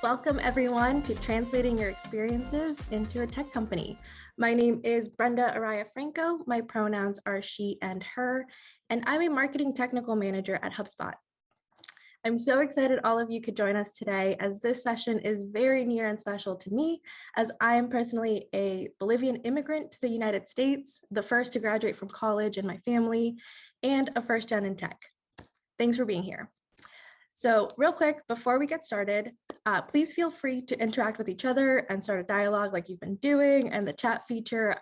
Welcome everyone to Translating Your Experiences into a Tech Company. My name is Brenda Araya Franco. My pronouns are she and her, and I'm a marketing technical manager at HubSpot. I'm so excited all of you could join us today, as this session is very near and special to me, as I am personally a Bolivian immigrant to the United States, the first to graduate from college in my family, and a first gen in tech. Thanks for being here. So real quick, before we get started, please feel free to interact with each other and start a dialogue like you've been doing, and the chat feature.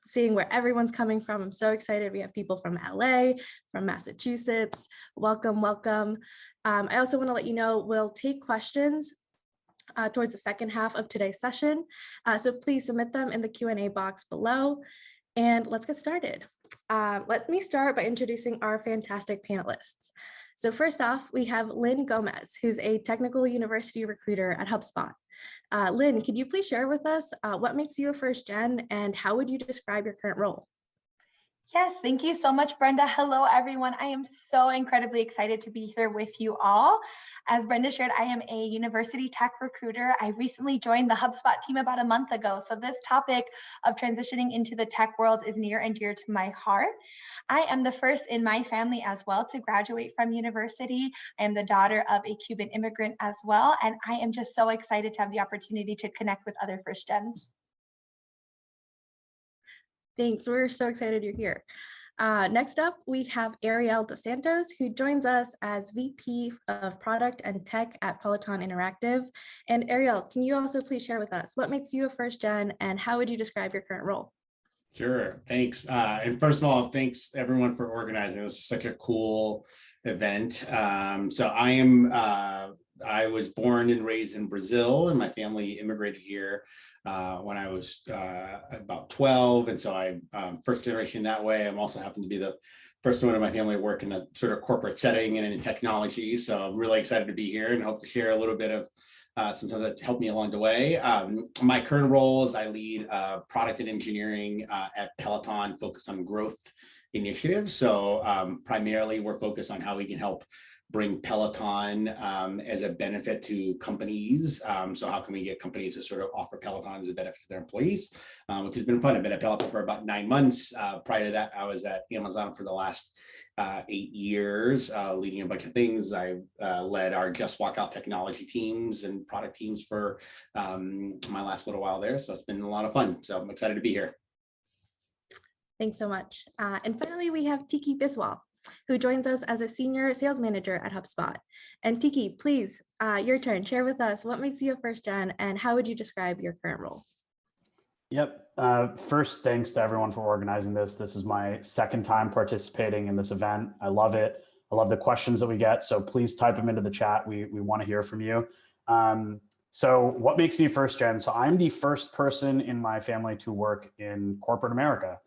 Seeing where everyone's coming from. I'm so excited. We have people from LA, from Massachusetts. Welcome, welcome. I also want to let you know we'll take questions towards the second half of today's session. So please submit them in the Q&A box below. And let's get started. Let me start by introducing our fantastic panelists. So first off, we have Lynn Gomez, who's a technical university recruiter at HubSpot. Lynn, could you please share with us what makes you a first gen and how would you describe your current role? Yes, thank you so much, Brenda. Hello, everyone. I am so incredibly excited to be here with you all. As Brenda shared, I am a university tech recruiter. I recently joined the HubSpot team about a month ago. So this topic of transitioning into the tech world is near and dear to my heart. I am the first in my family as well to graduate from university. I am the daughter of a Cuban immigrant as well. And I am just so excited to have the opportunity to connect with other first gens. Thanks. We're so excited you're here. Next up, we have Ariel Dos Santos, who joins us as VP of Product and Tech at Peloton Interactive. And Ariel, can you also please share with us what makes you a first gen and how would you describe your current role? Sure, thanks. And first of all, thanks everyone for organizing. This is such a cool event. I was born and raised in Brazil, and my family immigrated here when I was about 12. And so I'm first generation that way. I'm also happen to be the first one in my family to work in a sort of corporate setting and in technology. So I'm really excited to be here and hope to share a little bit of sometimes that's helped me along the way. My current role is I lead product and engineering at Peloton, focused on growth initiatives. So primarily we're focused on how we can help bring Peloton as a benefit to companies. So how can we get companies to sort of offer Peloton as a benefit to their employees, which has been fun. I've been at Peloton for about 9 months. Prior to that, I was at Amazon for the last 8 years, leading a bunch of things. I led our Just Walk Out technology teams and product teams for my last little while there. So it's been a lot of fun. So I'm excited to be here. Thanks so much. And finally, we have Tiki Biswal, who joins us as a senior sales manager at HubSpot. And Tiki, please, your turn. Share with us what makes you a first gen and how would you describe your current role? Yep. First, thanks to everyone for organizing this. This is my second time participating in this event. I love it. I love the questions that we get. So please type them into the chat. We want to hear from you. So what makes me first gen? So I'm the first person in my family to work in corporate America.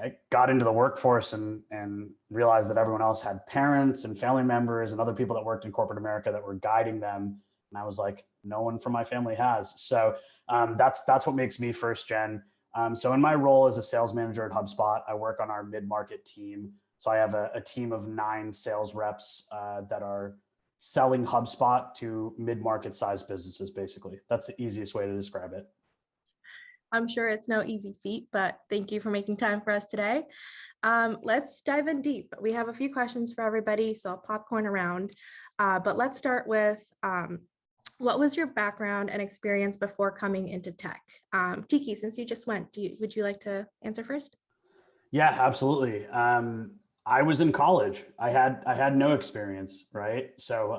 I got into the workforce and realized that everyone else had parents and family members and other people that worked in corporate America that were guiding them. And I was like, no one from my family has. So that's what makes me first gen. So in my role as a sales manager at HubSpot, I work on our mid-market team. So I have a team of 9 sales reps that are selling HubSpot to mid-market size businesses, basically. That's the easiest way to describe it. I'm sure it's no easy feat, but thank you for making time for us today. Let's dive in deep. We have a few questions for everybody, so I'll popcorn around. But let's start with, what was your background and experience before coming into tech? Tiki, since you just went, would you like to answer first? Yeah, absolutely. I was in college. I had no experience, right? So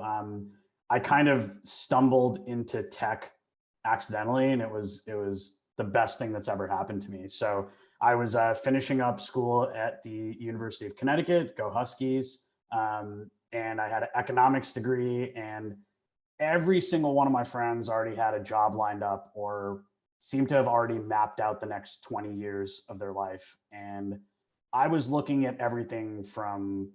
I kind of stumbled into tech accidentally, and it was the best thing that's ever happened to me. So I was finishing up school at the University of Connecticut, go Huskies, and I had an economics degree, and every single one of my friends already had a job lined up or seemed to have already mapped out the next 20 years of their life. And I was looking at everything from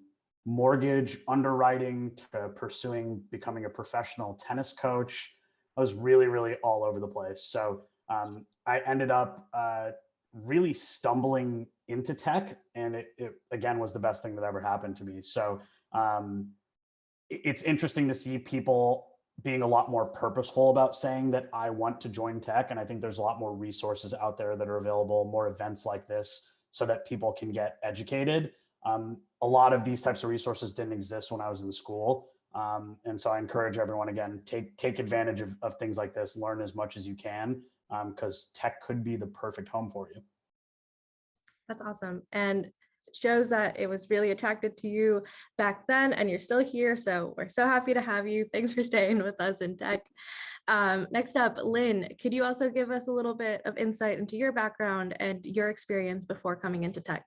mortgage underwriting to pursuing becoming a professional tennis coach. I was really, really all over the place. So I ended up really stumbling into tech, and it again was the best thing that ever happened to me. So it's interesting to see people being a lot more purposeful about saying that I want to join tech. And I think there's a lot more resources out there that are available, more events like this, so that people can get educated. A lot of these types of resources didn't exist when I was in school. And so I encourage everyone, again, take advantage of things like this, learn as much as you can, because tech could be the perfect home for you. That's awesome. And shows that it was really attracted to you back then, and you're still here. So we're so happy to have you. Thanks for staying with us in tech. Next up, Lynn, could you also give us a little bit of insight into your background and your experience before coming into tech?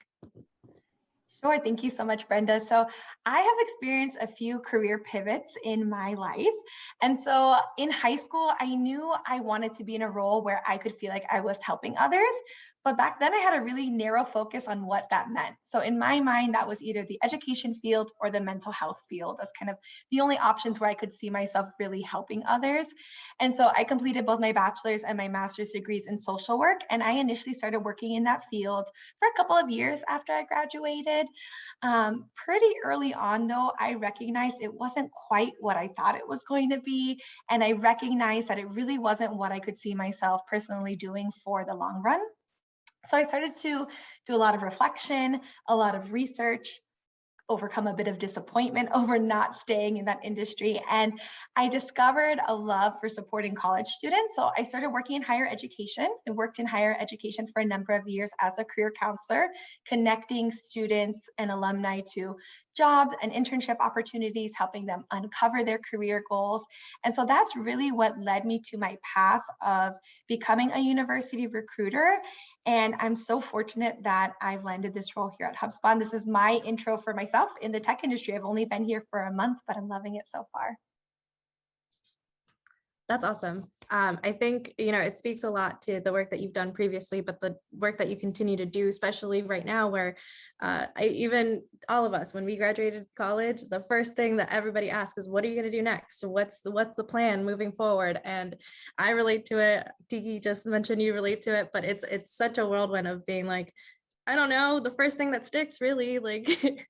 Sure. Thank you so much, Brenda. So I have experienced a few career pivots in my life. And so in high school, I knew I wanted to be in a role where I could feel like I was helping others. But back then I had a really narrow focus on what that meant. So in my mind, that was either the education field or the mental health field. That's kind of the only options where I could see myself really helping others. And so I completed both my bachelor's and my master's degrees in social work. And I initially started working in that field for a couple of years after I graduated. Pretty early on, though, I recognized it wasn't quite what I thought it was going to be. And I recognized that it really wasn't what I could see myself personally doing for the long run. So I started to do a lot of reflection, a lot of research, overcome a bit of disappointment over not staying in that industry. And I discovered a love for supporting college students. So I started working in higher education. I worked in higher education for a number of years as a career counselor, connecting students and alumni to jobs and internship opportunities, helping them uncover their career goals. And so that's really what led me to my path of becoming a university recruiter. And I'm so fortunate that I've landed this role here at HubSpot. This is my intro for myself in the tech industry. I've only been here for a month, but I'm loving it so far. That's awesome. I think, it speaks a lot to the work that you've done previously, but the work that you continue to do, especially right now, where even all of us, when we graduated college, the first thing that everybody asks is, what are you going to do next? What's the plan moving forward? And I relate to it. Tiki just mentioned you relate to it, but it's such a whirlwind of being like, I don't know, the first thing that sticks, really, like,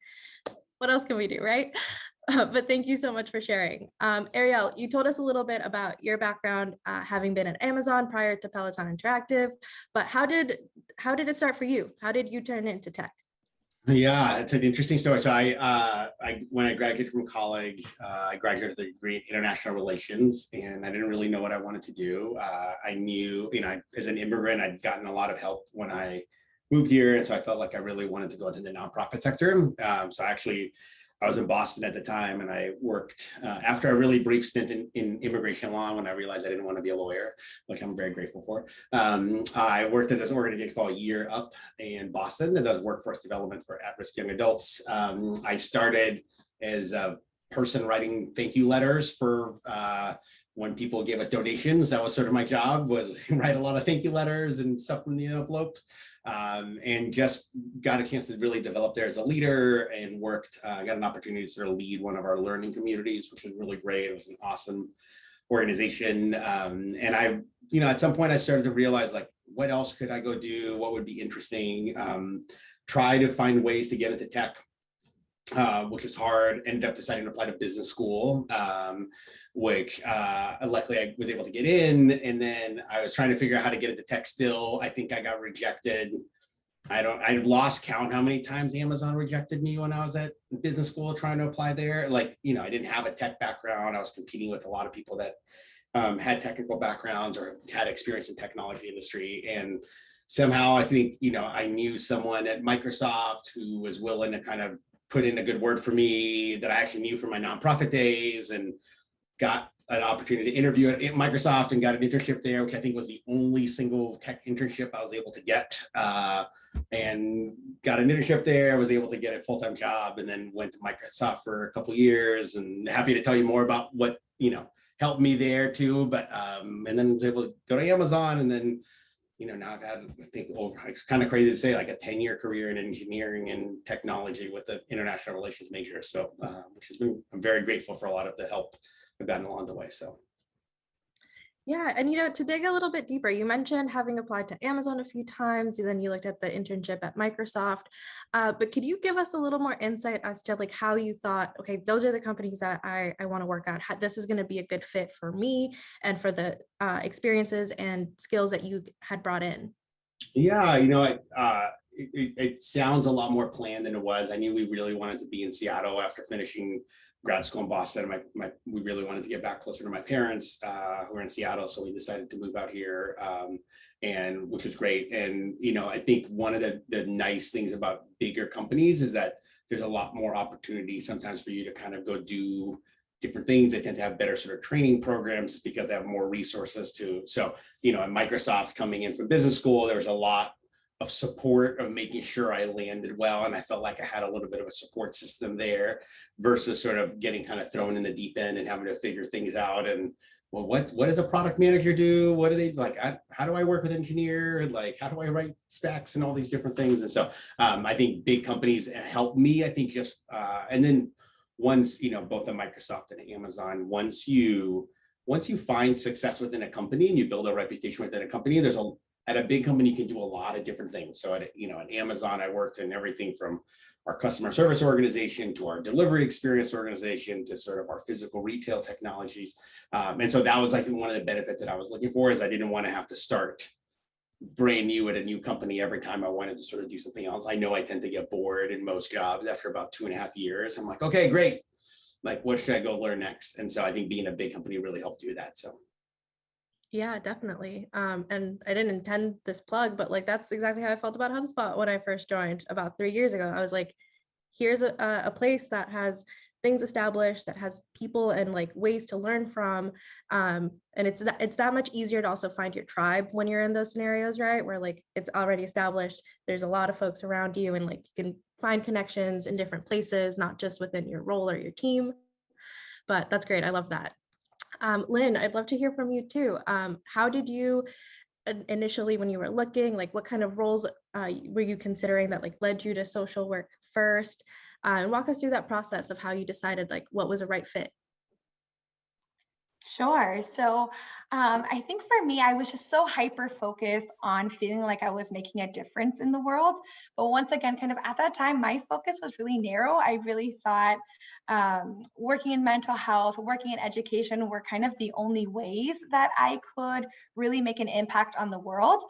what else can we do, right? But thank you so much for sharing. Ariel, you told us a little bit about your background, having been at Amazon prior to Peloton Interactive, but how did it start for you? How did you turn into tech? Yeah, it's an interesting story. So when I graduated from college, I graduated with a degree in international relations, and I didn't really know what I wanted to do. I knew, as an immigrant, I'd gotten a lot of help when I moved here, and so I felt like I really wanted to go into the nonprofit sector. So I was in Boston at the time, and I worked after a really brief stint in immigration law when I realized I didn't want to be a lawyer, which I'm very grateful for. I worked at this organization called Year Up in Boston that does workforce development for at-risk young adults. I started as a person writing thank you letters for when people gave us donations. That was sort of my job, was write a lot of thank you letters and stuff in the envelopes. And just got a chance to really develop there as a leader, and got an opportunity to sort of lead one of our learning communities, which was really great. It was an awesome organization. And at some point I started to realize, like, what else could I go do? What would be interesting? Try to find ways to get into tech, which was hard. Ended up deciding to apply to business school, which luckily I was able to get in. And then I was trying to figure out how to get into tech still. I think I got rejected. I lost count how many times Amazon rejected me when I was at business school trying to apply there. Like, I didn't have a tech background. I was competing with a lot of people that had technical backgrounds or had experience in technology industry. And somehow I think, I knew someone at Microsoft who was willing to kind of put in a good word for me that I actually knew from my nonprofit days, and got an opportunity to interview at Microsoft and got an internship there, which I think was the only single tech internship I was able to get, and got an internship there, was able to get a full-time job, and then went to Microsoft for a couple of years, and happy to tell you more about what, helped me there too. But, and then was able to go to Amazon, and then, now I've had, I think, it's kind of crazy to say, like a 10-year career in engineering and technology with an international relations major. So, I'm very grateful for a lot of the help I've gotten along the way. So. Yeah, and to dig a little bit deeper, you mentioned having applied to Amazon a few times, and then you looked at the internship at Microsoft. But could you give us a little more insight as to like how you thought, okay, those are the companies that I want to work at. This is going to be a good fit for me and for the experiences and skills that you had brought in. Yeah, it sounds a lot more planned than it was. I knew we really wanted to be in Seattle after finishing grad school in Boston. We really wanted to get back closer to my parents who are in Seattle, so we decided to move out here, and which was great. And I think one of the nice things about bigger companies is that there's a lot more opportunity sometimes for you to kind of go do different things. They tend to have better sort of training programs because they have more resources to. So, at Microsoft coming in from business school, there was a lot of support of making sure I landed well. And I felt like I had a little bit of a support system there versus sort of getting kind of thrown in the deep end and having to figure things out. And well, what does a product manager do? What do they like? How do I work with engineer? Like, how do I write specs and all these different things? And so I think big companies help me, I think and then once, both at Microsoft and Amazon, once you find success within a company and you build a reputation within a company, at a big company, you can do a lot of different things. So at Amazon, I worked in everything from our customer service organization to our delivery experience organization to sort of our physical retail technologies. And so that was, I think, one of the benefits that I was looking for is I didn't want to have to start brand new at a new company every time I wanted to sort of do something else. I know I tend to get bored in most jobs after about 2.5 years. I'm like, okay, great. Like, what should I go learn next? And so I think being a big company really helped do that. So. Yeah, definitely. And I didn't intend this plug, but like that's exactly how I felt about HubSpot when I first joined about 3 years ago. I was like, here's a place that has things established, that has people and like ways to learn from. And it's that much easier to also find your tribe when you're in those scenarios, right? Where like it's already established, there's a lot of folks around you, and like you can find connections in different places, not just within your role or your team. But that's great. I love that. Lynn, I'd love to hear from you too. How did you initially, when you were looking, like what kind of roles were you considering that like led you to social work first? And walk us through that process of how you decided like what was a right fit. Sure. So I think for me, I was just so hyper focused on feeling like I was making a difference in the world. But once again, kind of at that time, my focus was really narrow. I really thought working in mental health, working in education were kind of the only ways that I could really make an impact on the world.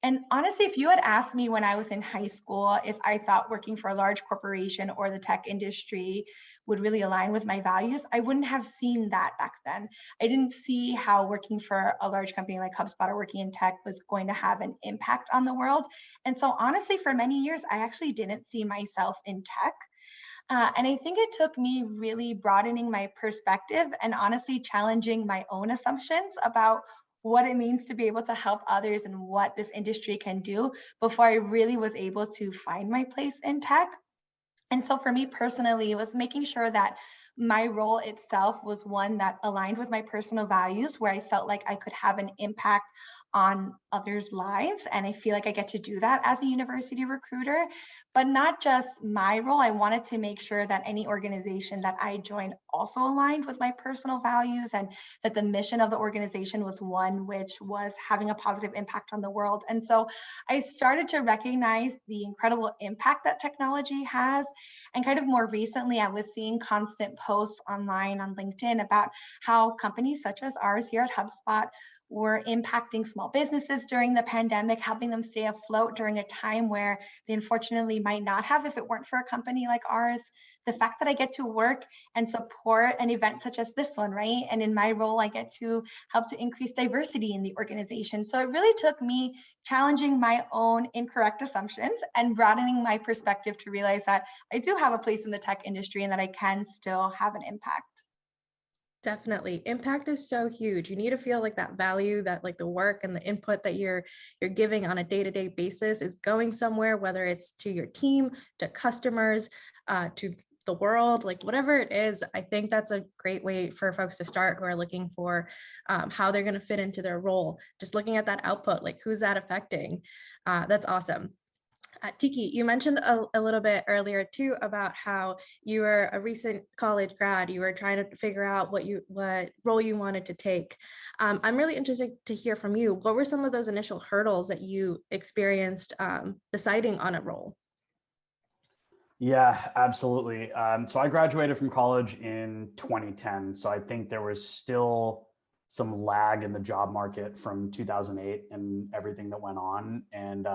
And honestly, if you had asked me when I was in high school if I thought working for a large corporation or the tech industry would really align with my values, I wouldn't have seen that back then. I didn't see how working for a large company like HubSpot or working in tech was going to have an impact on the world. And so honestly, for many years, I actually didn't see myself in tech. And I think it took me really broadening my perspective and honestly challenging my own assumptions about what it means to be able to help others and what this industry can do before I really was able to find my place in tech. And so for me personally, it was making sure that my role itself was one that aligned with my personal values, where I felt like I could have an impact on others' lives. And I feel like I get to do that as a university recruiter, but not just my role. I wanted to make sure that any organization that I joined also aligned with my personal values and that the mission of the organization was one which was having a positive impact on the world. And so I started to recognize the incredible impact that technology has. And kind of more recently, I was seeing constant posts online on LinkedIn about how companies such as ours here at HubSpot were impacting small businesses during the pandemic, helping them stay afloat during a time where they unfortunately might not have if it weren't for a company like ours. The fact that I get to work and support an event such as this one, right? And in my role, I get to help to increase diversity in the organization. So it really took me challenging my own incorrect assumptions and broadening my perspective to realize that I do have a place in the tech industry and that I can still have an impact. Definitely. Impact is so huge. You need to feel like that value, that like the work and the input that you're giving on a day-to-day basis is going somewhere, whether it's to your team, to customers, to the world, like whatever it is. I think that's a great way for folks to start who are looking for how they're going to fit into their role. Just looking at that output, like who's that affecting? That's awesome. Tiki, you mentioned a little bit earlier too about how you were a recent college grad. You were trying to figure out what role you wanted to take. I'm really interested to hear from you. What were some of those initial hurdles that you experienced deciding on a role? Yeah, absolutely. So I graduated from college in 2010. So I think there was still some lag in the job market from 2008 and everything that went on. And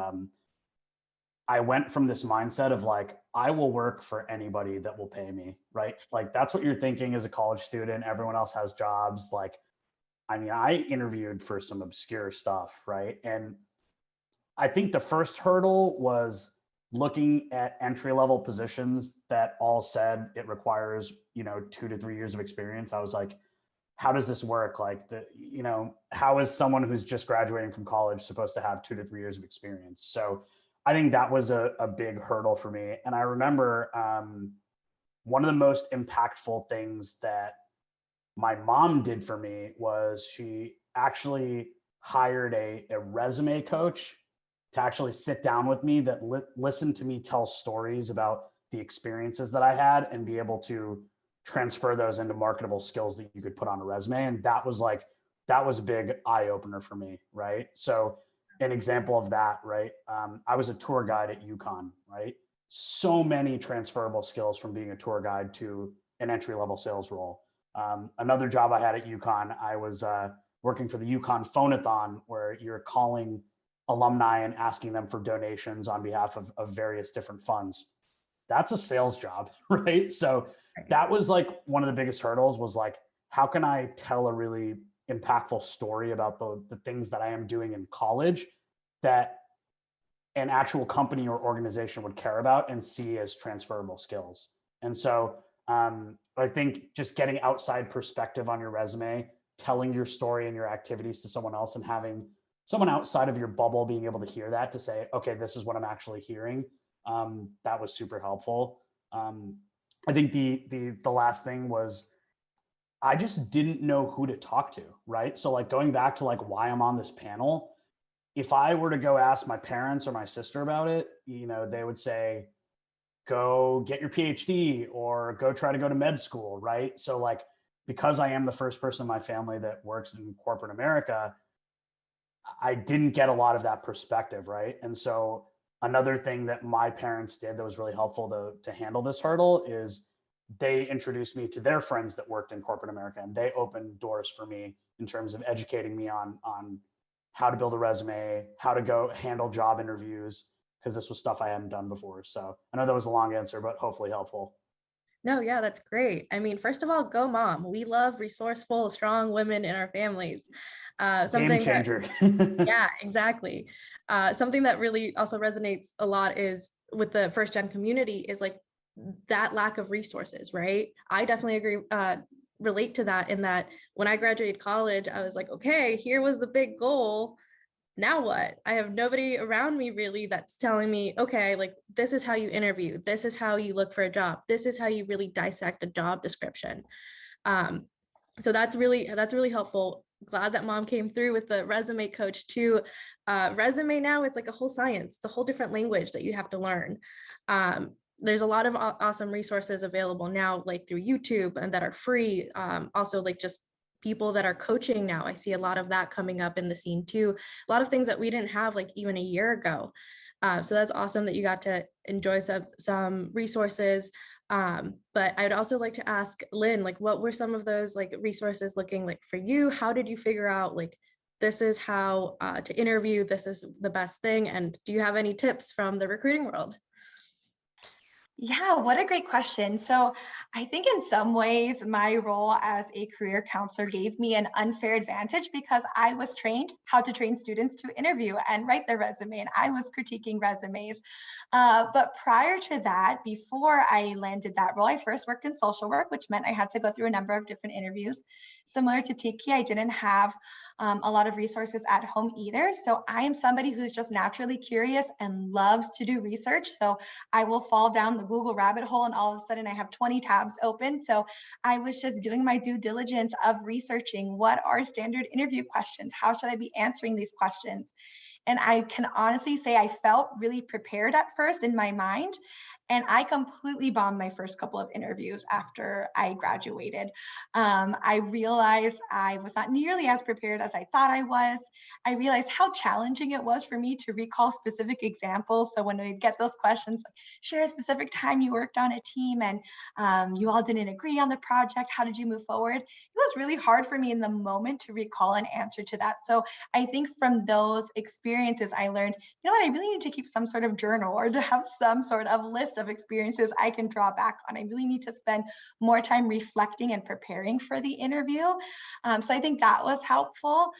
I went from this mindset of like, I will work for anybody that will pay me, right? Like that's what you're thinking as a college student. Everyone else has jobs. Like, I mean, I interviewed for some obscure stuff, right? And I think the first hurdle was looking at entry level positions that all said it requires, 2 to 3 years of experience. I was like, how does this work? Like how is someone who's just graduating from college supposed to have 2 to 3 years of experience? So I think that was a big hurdle for me. And I remember one of the most impactful things that my mom did for me was she actually hired a resume coach to actually sit down with me that listened to me tell stories about the experiences that I had and be able to transfer those into marketable skills that you could put on a resume. And that was a big eye opener for me. Right. So an example of that, right. I was a tour guide at UConn, right? So many transferable skills from being a tour guide to an entry level sales role. Another job I had at UConn, I was working for the UConn Phonathon, where you're calling alumni and asking them for donations on behalf of various different funds. That's a sales job, right? So that was like one of the biggest hurdles was like, how can I tell a really impactful story about the things that I am doing in college that an actual company or organization would care about and see as transferable skills. And so I think just getting outside perspective on your resume, telling your story and your activities to someone else and having someone outside of your bubble being able to hear that to say, okay, this is what I'm actually hearing. That was super helpful. I think the last thing was I just didn't know who to talk to, right? So like going back to like why I'm on this panel, if I were to go ask my parents or my sister about it, they would say, go get your PhD or go try to go to med school, right? So like, because I am the first person in my family that works in corporate America, I didn't get a lot of that perspective, right? And so another thing that my parents did that was really helpful to handle this hurdle is they introduced me to their friends that worked in corporate America, and they opened doors for me in terms of educating me on how to build a resume, how to go handle job interviews, because this was stuff I hadn't done before. So I know that was a long answer, but hopefully helpful. No, yeah, that's great. I mean, first of all, go mom. We love resourceful, strong women in our families. Game changer. Yeah, exactly. Something that really also resonates a lot is with the first gen community is like that lack of resources, right? I definitely agree, relate to that in that when I graduated college, I was like, okay, here was the big goal. Now what? I have nobody around me really that's telling me, okay, like this is how you interview, this is how you look for a job, this is how you really dissect a job description. So that's really helpful. Glad that mom came through with the resume coach too. Resume now, it's like a whole science, it's a whole different language that you have to learn. There's a lot of awesome resources available now, like through YouTube and that are free. Also like just people that are coaching now. I see a lot of that coming up in the scene too. A lot of things that we didn't have like even a year ago. So that's awesome that you got to enjoy some resources. But I'd also like to ask Lynn, like, what were some of those like resources looking like for you? How did you figure out like, this is how to interview, this is the best thing? And do you have any tips from the recruiting world? Yeah, what a great question. So I think in some ways, my role as a career counselor gave me an unfair advantage because I was trained how to train students to interview and write their resume, and I was critiquing resumes. But prior to that, before I landed that role, I first worked in social work, which meant I had to go through a number of different interviews. Similar to Tiki, I didn't have a lot of resources at home either. So I am somebody who's just naturally curious and loves to do research. So I will fall down the Google rabbit hole and all of a sudden I have 20 tabs open. So I was just doing my due diligence of researching what are standard interview questions? How should I be answering these questions? And I can honestly say I felt really prepared at first in my mind. And I completely bombed my first couple of interviews after I graduated. I realized I was not nearly as prepared as I thought I was. I realized how challenging it was for me to recall specific examples. So when we get those questions, like, share a specific time you worked on a team and you all didn't agree on the project, how did you move forward? It was really hard for me in the moment to recall an answer to that. So I think from those experiences, I learned, you know what, I really need to keep some sort of journal or to have some sort of list of experiences I can draw back on. I really need to spend more time reflecting and preparing for the interview. So I think that was helpful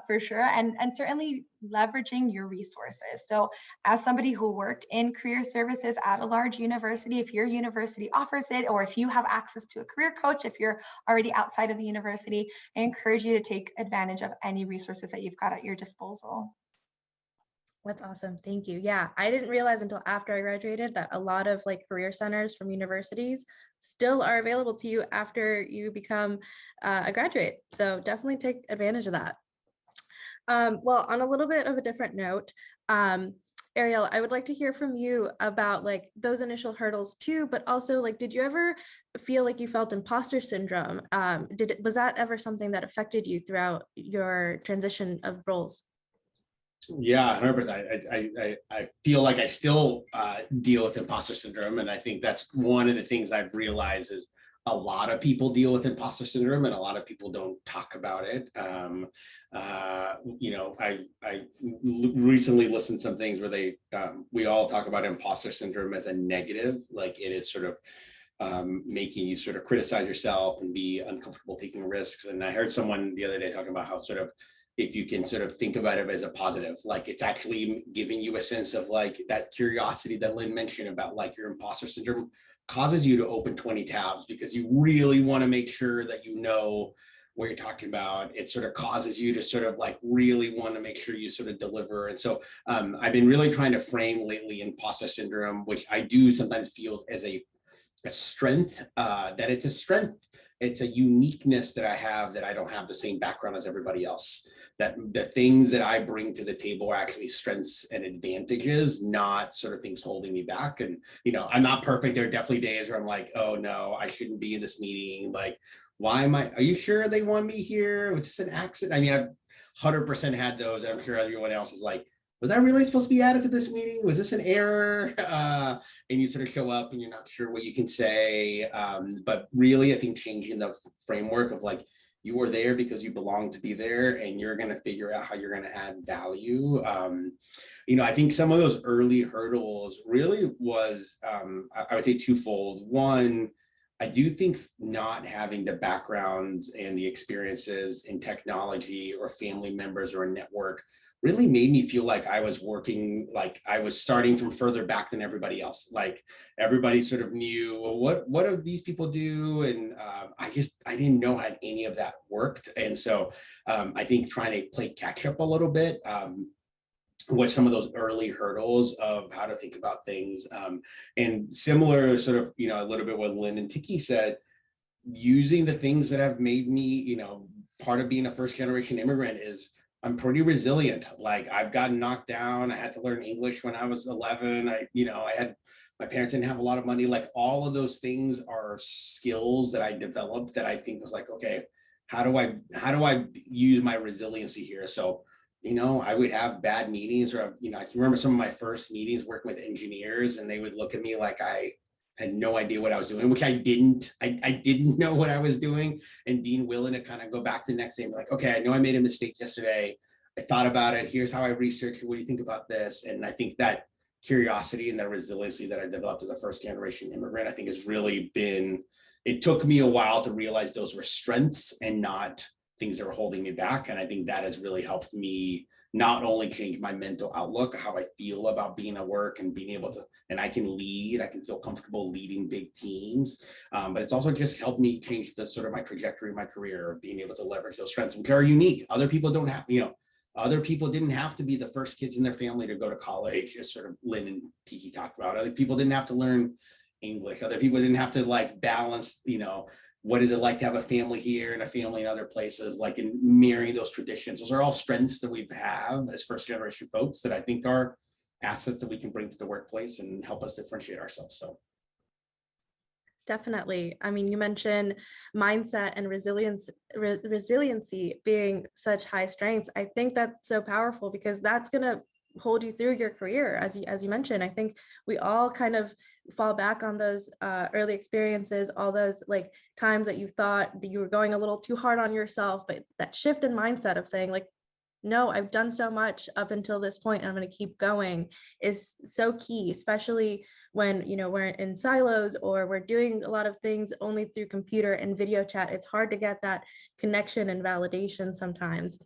for sure. And certainly leveraging your resources. So as somebody who worked in career services at a large university, if your university offers it, or if you have access to a career coach, if you're already outside of the university, I encourage you to take advantage of any resources that you've got at your disposal. That's awesome. Thank you. Yeah, I didn't realize until after I graduated that a lot of like career centers from universities still are available to you after you become a graduate. So definitely take advantage of that. Well, on a little bit of a different note, Ariel, I would like to hear from you about like those initial hurdles too, but also like, did you ever feel like you felt imposter syndrome? Was that ever something that affected you throughout your transition of roles? Yeah, 100%. I feel like I still deal with imposter syndrome, and I think that's one of the things I've realized is a lot of people deal with imposter syndrome, and a lot of people don't talk about it. You know, I recently listened to some things where we all talk about imposter syndrome as a negative, like it is sort of making you sort of criticize yourself and be uncomfortable taking risks. And I heard someone the other day talking about how sort of if you can sort of think about it as a positive, like it's actually giving you a sense of like that curiosity that Lynn mentioned about like your imposter syndrome causes you to open 20 tabs because you really want to make sure that you know what you're talking about. It sort of causes you to sort of like really want to make sure you sort of deliver. And so I've been really trying to frame lately imposter syndrome, which I do sometimes feel as a strength, that it's a strength. It's a uniqueness that I have that I don't have the same background as everybody else. That the things that I bring to the table are actually strengths and advantages, not sort of things holding me back. And, you know, I'm not perfect. There are definitely days where I'm like, oh no, I shouldn't be in this meeting. Like, why am I, are you sure they want me here? Was this an accident? I mean, I've 100% had those. I'm sure everyone else is like, was I really supposed to be added to this meeting? Was this an error? And you sort of show up and you're not sure what you can say. But really, I think changing the framework of like, you were there because you belong to be there and you're going to figure out how you're going to add value. You know, I think some of those early hurdles really was, I would say twofold. One, I do think not having the backgrounds and the experiences in technology or family members or a network really made me feel like I was working, like I was starting from further back than everybody else. Like everybody sort of knew, well, what do these people do? And I didn't know how any of that worked. And so I think trying to play catch up a little bit was some of those early hurdles of how to think about things. And similar sort of, you know, a little bit what Lynn and Tiki said, using the things that have made me, you know, part of being a first generation immigrant is I'm pretty resilient. Like I've gotten knocked down. I had to learn English when I was 11. My parents didn't have a lot of money. Like all of those things are skills that I developed that I think was like, okay, how do I use my resiliency here? So, you know, I would have bad meetings or, you know, I can remember some of my first meetings working with engineers and they would look at me like I had no idea what I was doing, which I didn't. I didn't know what I was doing, and being willing to kind of go back the next day and be like, okay, I know I made a mistake yesterday. I thought about it. Here's how I researched it. What do you think about this? And I think that curiosity and that resiliency that I developed as a first generation immigrant, I think has really been, it took me a while to realize those were strengths and not things that were holding me back. And I think that has really helped me not only change my mental outlook, how I feel about being at work and being able to, and I can lead, I can feel comfortable leading big teams, but it's also just helped me change the sort of my trajectory of my career of being able to leverage those strengths, which are unique. Other people don't have, you know, other people didn't have to be the first kids in their family to go to college, as sort of Lynn and Tiki talked about. Other people didn't have to learn English. Other people didn't have to like balance, you know, what is it like to have a family here and a family in other places, like in mirroring those traditions. Those are all strengths that we have as first generation folks that I think are assets that we can bring to the workplace and help us differentiate ourselves. So. Definitely. I mean, you mentioned mindset and resiliency being such high strengths. I think that's so powerful because that's going to hold you through your career. As you mentioned, I think we all kind of fall back on those early experiences, all those like times that you thought that you were going a little too hard on yourself, but that shift in mindset of saying like, no, I've done so much up until this point and I'm going to keep going is so key, especially when, you know, we're in silos or we're doing a lot of things only through computer and video chat. It's hard to get that connection and validation sometimes.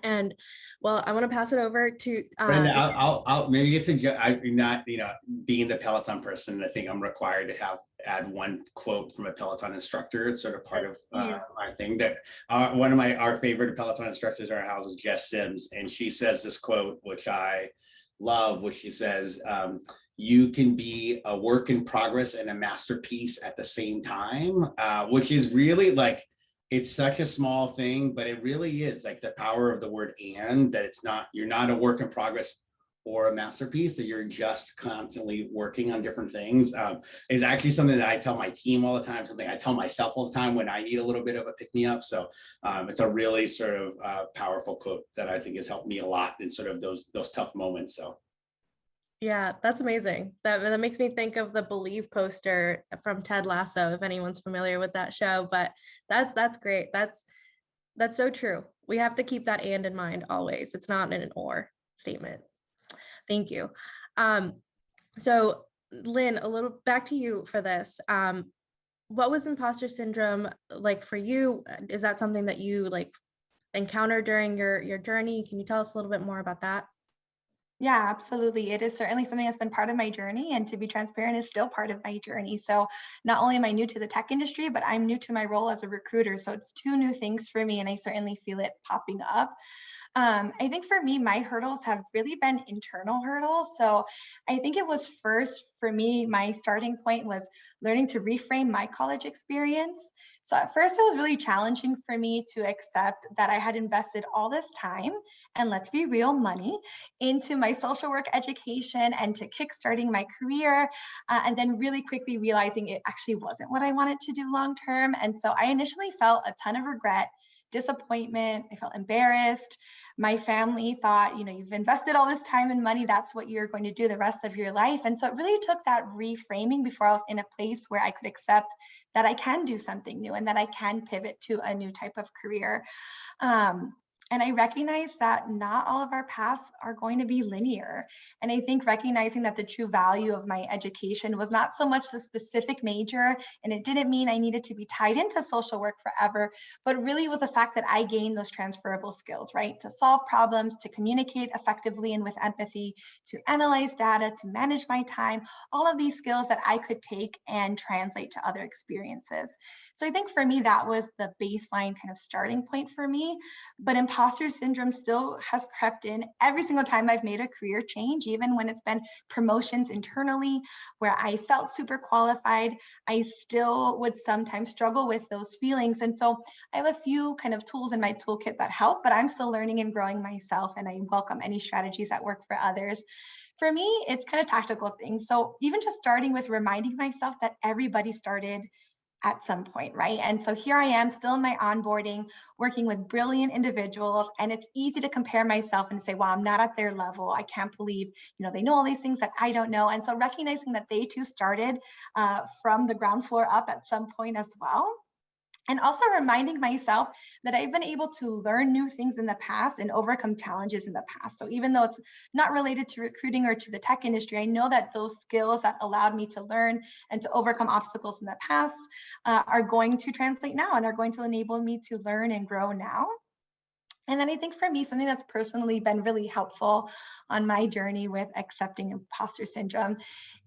And well, I want to pass it over to Brenda, I'll maybe it's I'm not, you know, being the Peloton person, I think I'm required to add one quote from a Peloton instructor. It's sort of part of my thing that one of our favorite Peloton instructors in our house is Jess Sims. And she says this quote, which I love, which she says, you can be a work in progress and a masterpiece at the same time, which is really like, it's such a small thing, but it really is like the power of the word and, that it's not, you're not a work in progress or a masterpiece, that you're just constantly working on different things, is actually something that I tell my team all the time, something I tell myself all the time when I need a little bit of a pick me up. So it's a really sort of powerful quote that I think has helped me a lot in sort of those tough moments. So. Yeah, that's amazing. That makes me think of the Believe poster from Ted Lasso, if anyone's familiar with that show. But that's great. That's so true. We have to keep that and in mind always. It's not an or statement. Thank you. So Lynn, a little back to you for this. What was imposter syndrome like for you? Is that something that you like encountered during your journey? Can you tell us a little bit more about that? Yeah, absolutely. It is certainly something that's been part of my journey, and to be transparent, is still part of my journey. So not only am I new to the tech industry, but I'm new to my role as a recruiter. So it's two new things for me, and I certainly feel it popping up. I think for me, my hurdles have really been internal hurdles. So I think it was first for me, my starting point was learning to reframe my college experience. So at first it was really challenging for me to accept that I had invested all this time, and let's be real, money, into my social work education and to kickstarting my career, and then really quickly realizing it actually wasn't what I wanted to do long term. And so I initially felt a ton of regret, disappointment. I felt embarrassed. My family thought, you know, you've invested all this time and money, that's what you're going to do the rest of your life. And so it really took that reframing before I was in a place where I could accept that I can do something new and that I can pivot to a new type of career. And I recognize that not all of our paths are going to be linear. And I think recognizing that the true value of my education was not so much the specific major, and it didn't mean I needed to be tied into social work forever, but really was the fact that I gained those transferable skills, right? To solve problems, to communicate effectively and with empathy, to analyze data, to manage my time, all of these skills that I could take and translate to other experiences. So I think for me, that was the baseline kind of starting point for me. But imposter syndrome still has crept in every single time I've made a career change, even when it's been promotions internally where I felt super qualified, I still would sometimes struggle with those feelings. And so I have a few kind of tools in my toolkit that help, but I'm still learning and growing myself, and I welcome any strategies that work for others. For me, it's kind of tactical things. So even just starting with reminding myself that everybody started at some point, right? And so here I am still in my onboarding, working with brilliant individuals, and it's easy to compare myself and say, well, I'm not at their level. I can't believe, you know, they know all these things that I don't know. And so recognizing that they too started from the ground floor up at some point as well. And also reminding myself that I've been able to learn new things in the past and overcome challenges in the past. So even though it's not related to recruiting or to the tech industry, I know that those skills that allowed me to learn and to overcome obstacles in the past are going to translate now and are going to enable me to learn and grow now. And then I think for me, something that's personally been really helpful on my journey with accepting imposter syndrome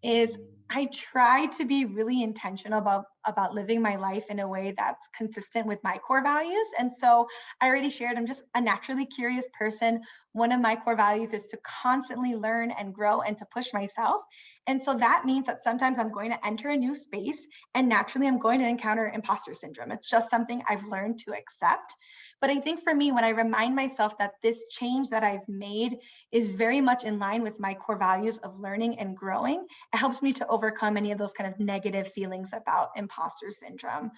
is I try to be really intentional about living my life in a way that's consistent with my core values. And so I already shared, I'm just a naturally curious person. One of my core values is to constantly learn and grow and to push myself. And so that means that sometimes I'm going to enter a new space and naturally I'm going to encounter imposter syndrome. It's just something I've learned to accept. But I think for me, when I remind myself that this change that I've made is very much in line with my core values of learning and growing, it helps me to overcome any of those kind of negative feelings about imposter syndrome.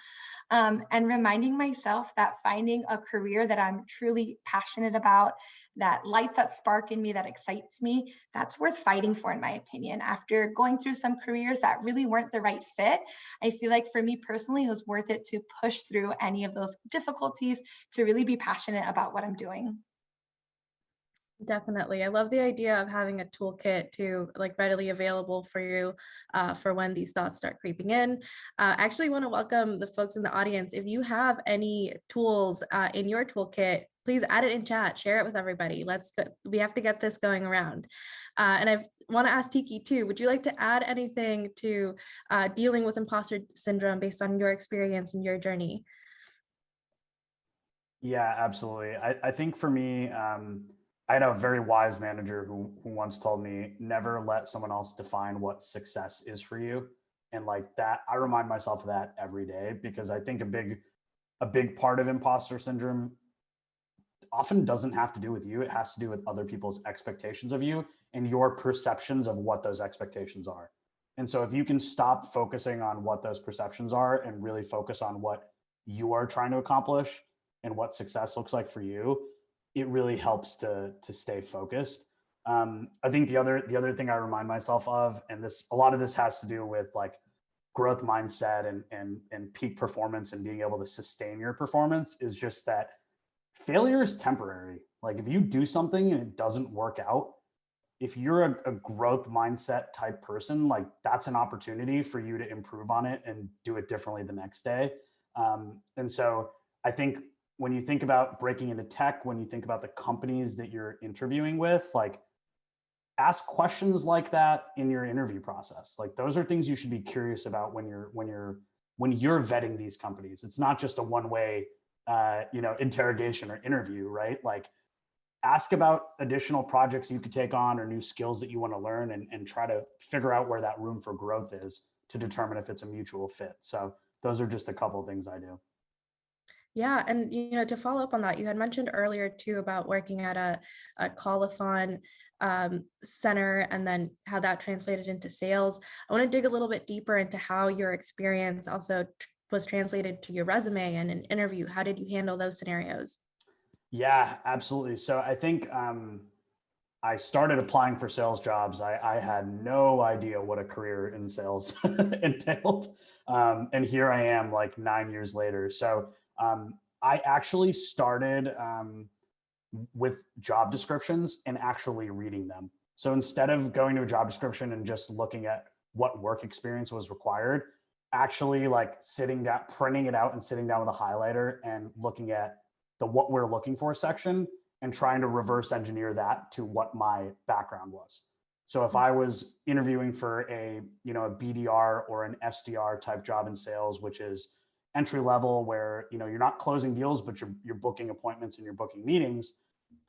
And reminding myself that finding a career that I'm truly passionate about, that lights that spark in me, that excites me, that's worth fighting for, in my opinion. After going through some careers that really weren't the right fit, I feel like for me personally, it was worth it to push through any of those difficulties to really be passionate about what I'm doing. Definitely. I love the idea of having a toolkit to like readily available for you for when these thoughts start creeping in. I actually want to welcome the folks in the audience. If you have any tools in your toolkit, please add it in chat, share it with everybody. Let's go. We have to get this going around. And I want to ask Tiki too, would you like to add anything to dealing with imposter syndrome based on your experience and your journey? Yeah, absolutely. I think for me, I had a very wise manager who once told me, never let someone else define what success is for you. And like that, I remind myself of that every day, because I think a big part of imposter syndrome often doesn't have to do with you. It has to do with other people's expectations of you and your perceptions of what those expectations are. And so if you can stop focusing on what those perceptions are and really focus on what you are trying to accomplish and what success looks like for you, it really helps to stay focused. I think the other thing I remind myself of, and a lot of this has to do with like growth mindset and peak performance and being able to sustain your performance, is just that failure is temporary. Like if you do something and it doesn't work out, if you're a growth mindset type person, like that's an opportunity for you to improve on it and do it differently the next day. And so I think when you think about breaking into tech, when you think about the companies that you're interviewing with, like ask questions like that in your interview process. Like those are things you should be curious about when you're vetting these companies. It's not just a one-way interrogation or interview, right? Like ask about additional projects you could take on or new skills that you want to learn, and try to figure out where that room for growth is to determine if it's a mutual fit. So those are just a couple of things I do. Yeah, and to follow up on that, you had mentioned earlier too about working at a call-a-thon center and then how that translated into sales. I want to dig a little bit deeper into how your experience also was translated to your resume and an interview. How did you handle those scenarios? Yeah, absolutely. So I think I started applying for sales jobs. I had no idea what a career in sales entailed. And here I am like 9 years later. So I actually started with job descriptions and actually reading them. So instead of going to a job description and just looking at what work experience was required, actually like sitting down, printing it out and sitting down with a highlighter and looking at the what we're looking for section and trying to reverse engineer that to what my background was. So if I was interviewing for a BDR or an SDR type job in sales, which is entry level, where you're not closing deals, but you're booking appointments and you're booking meetings,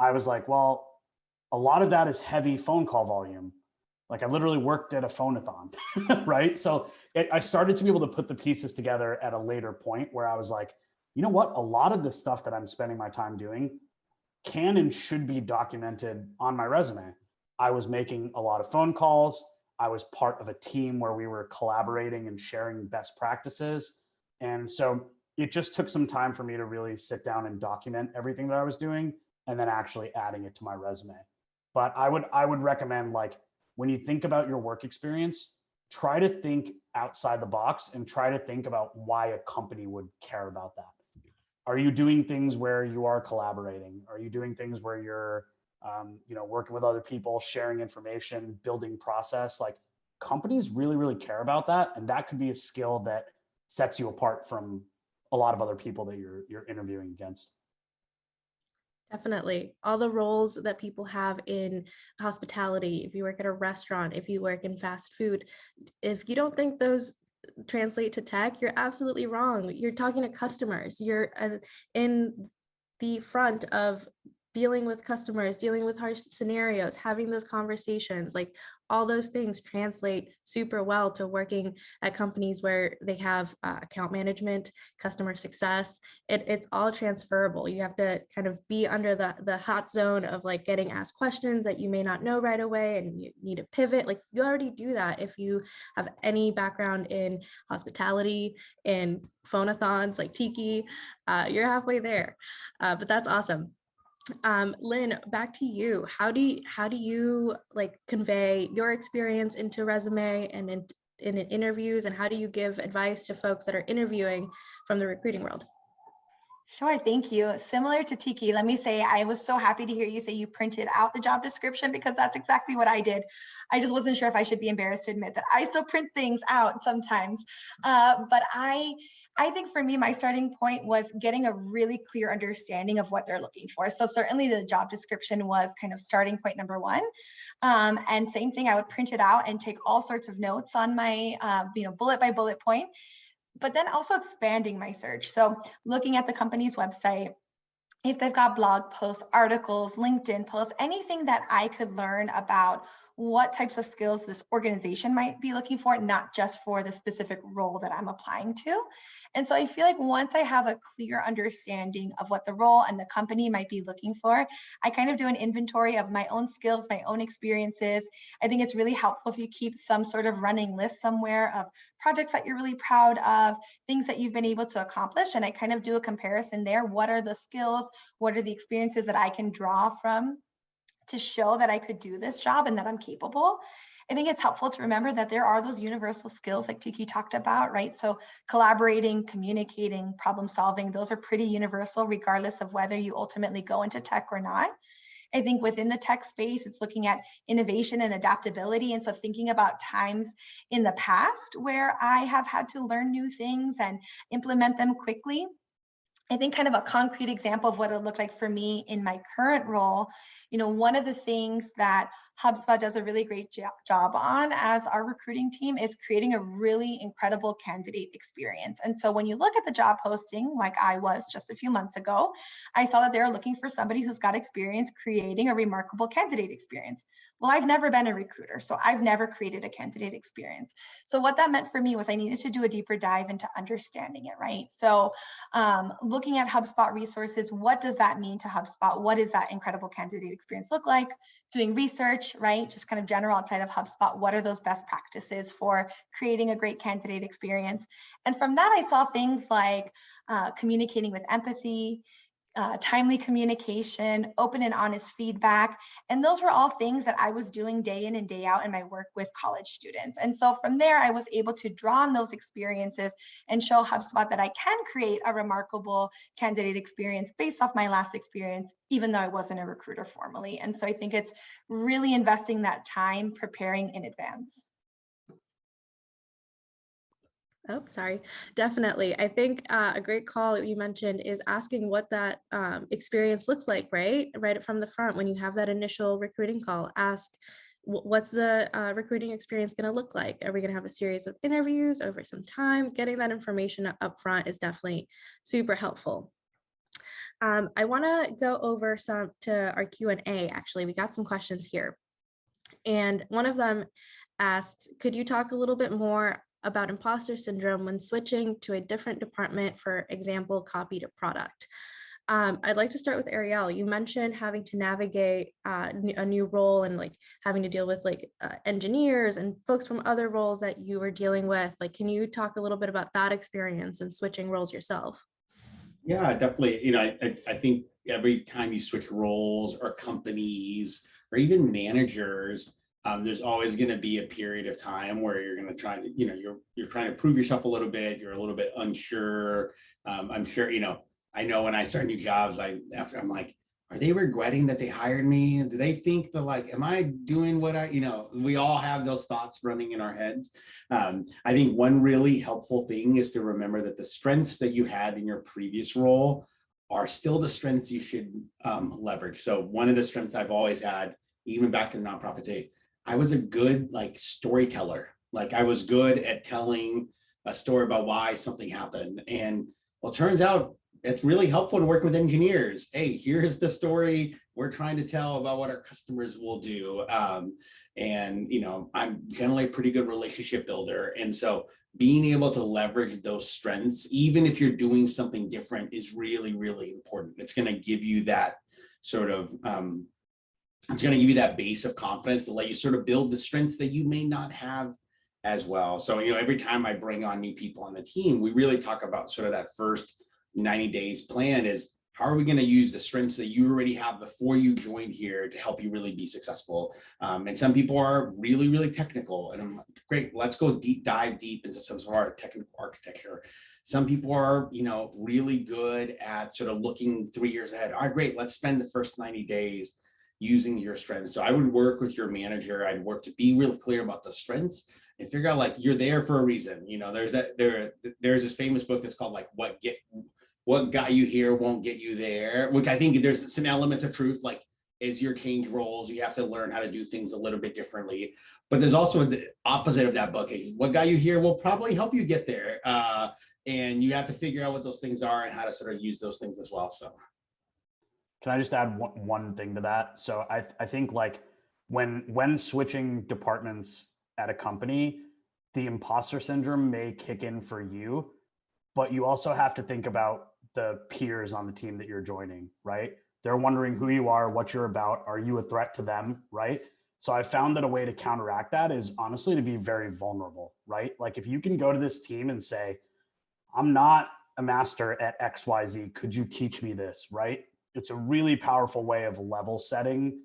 I was like, well, a lot of that is heavy phone call volume. Like I literally worked at a phone-a-thon, right? So I started to be able to put the pieces together at a later point where I was like, you know what? A lot of the stuff that I'm spending my time doing can and should be documented on my resume. I was making a lot of phone calls. I was part of a team where we were collaborating and sharing best practices. And so it just took some time for me to really sit down and document everything that I was doing and then actually adding it to my resume. But I would recommend, like, when you think about your work experience, try to think outside the box and try to think about why a company would care about that. Are you doing things where you are collaborating? Are you doing things where you're, working with other people, sharing information, building process? Like companies really, really care about that. And that could be a skill that sets you apart from a lot of other people that you're interviewing against. Definitely. All the roles that people have in hospitality, if you work at a restaurant, if you work in fast food, if you don't think those translate to tech, you're absolutely wrong. You're talking to customers. You're in the front of dealing with customers, dealing with harsh scenarios, having those conversations, like all those things translate super well to working at companies where they have account management, customer success. It's all transferable. You have to kind of be under the hot zone of like getting asked questions that you may not know right away and you need to pivot. Like you already do that if you have any background in hospitality, in phone-a-thons like Tiki, you're halfway there. But that's awesome. Lynn, back to you. How do you like convey your experience into resume and in interviews, and how do you give advice to folks that are interviewing from the recruiting world? Sure, thank you. Similar to Tiki, let me say I was so happy to hear you say you printed out the job description, because that's exactly what I did. I just wasn't sure if I should be embarrassed to admit that I still print things out sometimes. But I think for me, my starting point was getting a really clear understanding of what they're looking for. So certainly the job description was kind of starting point number one. And same thing, I would print it out and take all sorts of notes on my, bullet by bullet point, but then also expanding my search. So looking at the company's website, if they've got blog posts, articles, LinkedIn posts, anything that I could learn about what types of skills this organization might be looking for, not just for the specific role that I'm applying to. And so I feel like once I have a clear understanding of what the role and the company might be looking for, I kind of do an inventory of my own skills, my own experiences. I think it's really helpful if you keep some sort of running list somewhere of projects that you're really proud of, things that you've been able to accomplish. And I kind of do a comparison there. What are the skills? What are the experiences that I can draw from to show that I could do this job and that I'm capable? I think it's helpful to remember that there are those universal skills like Tiki talked about, right? So collaborating, communicating, problem solving, those are pretty universal regardless of whether you ultimately go into tech or not. I think within the tech space, it's looking at innovation and adaptability. And so thinking about times in the past where I have had to learn new things and implement them quickly. I think kind of a concrete example of what it looked like for me in my current role, one of the things that HubSpot does a really great job on as our recruiting team is creating a really incredible candidate experience. And so when you look at the job posting, like I was just a few months ago, I saw that they're looking for somebody who's got experience creating a remarkable candidate experience. Well, I've never been a recruiter, so I've never created a candidate experience. So what that meant for me was I needed to do a deeper dive into understanding it, right? So looking at HubSpot resources, what does that mean to HubSpot? What does that incredible candidate experience look like? Doing research, right? Just kind of general outside of HubSpot, what are those best practices for creating a great candidate experience? And from that, I saw things like communicating with empathy, timely communication, open and honest feedback. And those were all things that I was doing day in and day out in my work with college students. And so from there, I was able to draw on those experiences and show HubSpot that I can create a remarkable candidate experience based off my last experience, even though I wasn't a recruiter formally. And so I think it's really investing that time preparing in advance. Oh, sorry. Definitely. I think a great call you mentioned is asking what that experience looks like, right? Right from the front when you have that initial recruiting call. Ask, what's the recruiting experience going to look like? Are we going to have a series of interviews over some time? Getting that information up front is definitely super helpful. I want to go over some to our Q&A. Actually, we got some questions here. And one of them asks, could you talk a little bit more about imposter syndrome when switching to a different department, for example, copy to product? I'd like to start with Ariel. You mentioned having to navigate a new role and like having to deal with like engineers and folks from other roles that you were dealing with. Like, can you talk a little bit about that experience and switching roles yourself? Yeah, definitely. I think every time you switch roles or companies or even managers, there's always going to be a period of time where you're going to try to, you're trying to prove yourself a little bit. You're a little bit unsure. I'm sure, I know when I start new jobs, I'm like, are they regretting that they hired me? Do they think that like, am I doing what we all have those thoughts running in our heads. I think one really helpful thing is to remember that the strengths that you had in your previous role are still the strengths you should leverage. So one of the strengths I've always had, even back in the nonprofit days, I was a good like storyteller. Like I was good at telling a story about why something happened. And well, it turns out it's really helpful to work with engineers. Hey, here's the story we're trying to tell about what our customers will do. And I'm generally a pretty good relationship builder. And so being able to leverage those strengths, even if you're doing something different, is really, really important. It's going to give you that sort of, it's going to give you that base of confidence to let you sort of build the strengths that you may not have as well. So, every time I bring on new people on the team, we really talk about sort of that first 90 days plan is, how are we going to use the strengths that you already have before you joined here to help you really be successful? And some people are really, really technical, and I'm like, great, let's go dive deep into some of our technical architecture. Some people are, really good at sort of looking 3 years ahead. All right, great, let's spend the first 90 days using your strengths. So I would work with your manager. I'd work to be really clear about the strengths and figure out, like, you're there for a reason. There's this famous book that's called like what got you here won't get you there, which I think there's some elements of truth. Like, as you change roles, you have to learn how to do things a little bit differently. But there's also the opposite of that book. What got you here will probably help you get there. And you have to figure out what those things are and how to sort of use those things as well. So can I just add one thing to that? So I think, like, when switching departments at a company, the imposter syndrome may kick in for you, but you also have to think about the peers on the team that you're joining, right? They're wondering who you are, what you're about. Are you a threat to them, right? So I found that a way to counteract that is honestly to be very vulnerable, right? Like, if you can go to this team and say, I'm not a master at XYZ, could you teach me this, right? It's a really powerful way of level setting,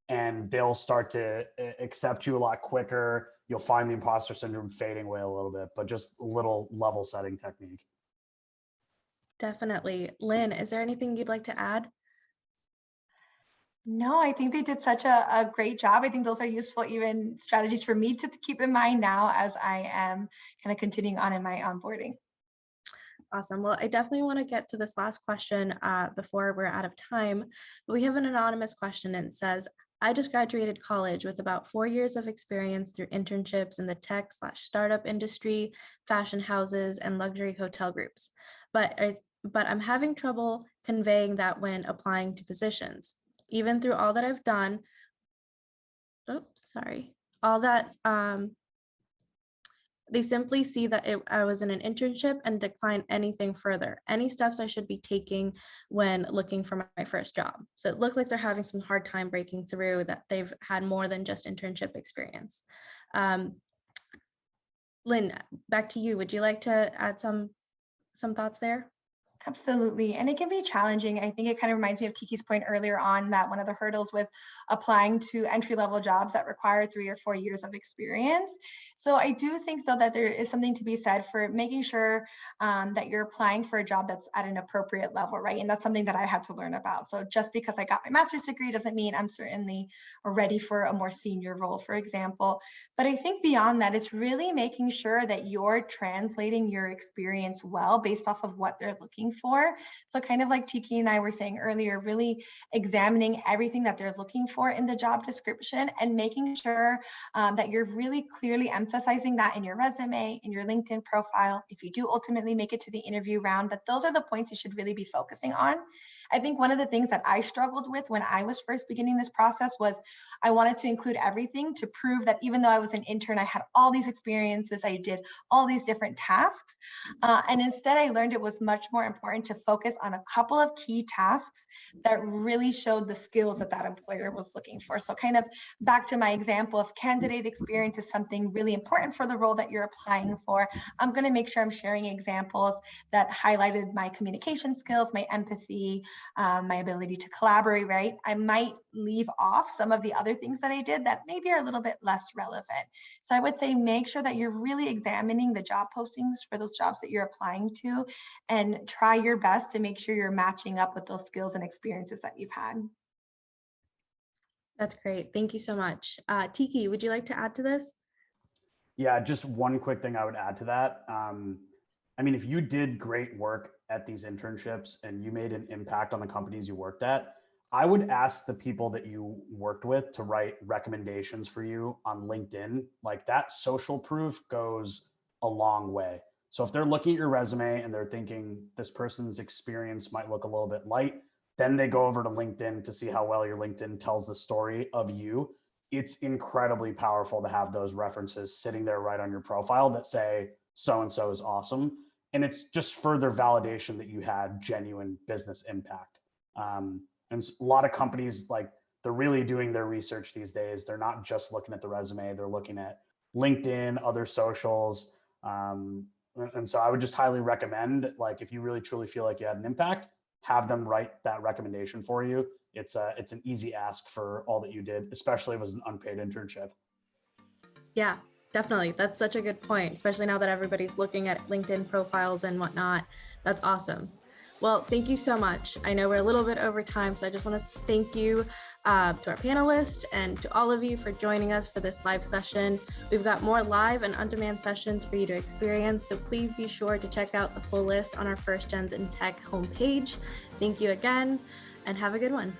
and they'll start to accept you a lot quicker. You'll find the imposter syndrome fading away a little bit, but just a little level setting technique. Definitely. Lynn, is there anything you'd like to add? No, I think they did such a great job. I think those are useful even strategies for me to keep in mind now as I am kind of continuing on in my onboarding. Awesome. Well, I definitely want to get to this last question before we're out of time. But we have an anonymous question, and it says, I just graduated college with about 4 years of experience through internships in the tech/startup industry, fashion houses, and luxury hotel groups. But I'm having trouble conveying that when applying to positions. Even through all that I've done, all that, they simply see that I was in an internship and decline anything further. Any steps I should be taking when looking for my first job? So it looks like they're having some hard time breaking through, that they've had more than just internship experience. Lynn, back to you. Would you like to add some thoughts there? Absolutely. And it can be challenging. I think it kind of reminds me of Tiki's point earlier on, that one of the hurdles with applying to entry-level jobs that require 3 or 4 years of experience. So I do think, though, that there is something to be said for making sure that you're applying for a job that's at an appropriate level, right? And that's something that I had to learn about. So just because I got my master's degree doesn't mean I'm certainly ready for a more senior role, for example. But I think beyond that, it's really making sure that you're translating your experience well based off of what they're looking for. So kind of like Tiki and I were saying earlier, really examining everything that they're looking for in the job description and making sure that you're really clearly emphasizing that in your resume, in your LinkedIn profile. If you do ultimately make it to the interview round, that those are the points you should really be focusing on. I think one of the things that I struggled with when I was first beginning this process was I wanted to include everything to prove that even though I was an intern, I had all these experiences, I did all these different tasks. And instead, I learned it was much more important to focus on a couple of key tasks that really showed the skills that that employer was looking for. So kind of back to my example, if candidate experience is something really important for the role that you're applying for, I'm going to make sure I'm sharing examples that highlighted my communication skills, my empathy, my ability to collaborate, right? I might leave off some of the other things that I did that maybe are a little bit less relevant. So I would say make sure that you're really examining the job postings for those jobs that you're applying to, and try your best to make sure you're matching up with those skills and experiences that you've had. That's great. Thank you so much. Tiki, would you like to add to this? Yeah, just one quick thing I would add to that. I mean, if you did great work at these internships and you made an impact on the companies you worked at, I would ask the people that you worked with to write recommendations for you on LinkedIn. Like, that social proof goes a long way. So if they're looking at your resume and they're thinking this person's experience might look a little bit light, then they go over to LinkedIn to see how well your LinkedIn tells the story of you. It's incredibly powerful to have those references sitting there right on your profile that say, so-and-so is awesome. And it's just further validation that you had genuine business impact. And a lot of companies, like, they're really doing their research these days. They're not just looking at the resume, they're looking at LinkedIn, other socials. And so I would just highly recommend, like, if you really truly feel like you had an impact, have them write that recommendation for you. It's an easy ask for all that you did, especially if it was an unpaid internship. Yeah, definitely. That's such a good point, especially now that everybody's looking at LinkedIn profiles and whatnot. That's awesome. Well, thank you so much. I know we're a little bit over time, so I just want to thank you to our panelists and to all of you for joining us for this live session. We've got more live and on-demand sessions for you to experience, so please be sure to check out the full list on our First Gens in Tech homepage. Thank you again, and have a good one.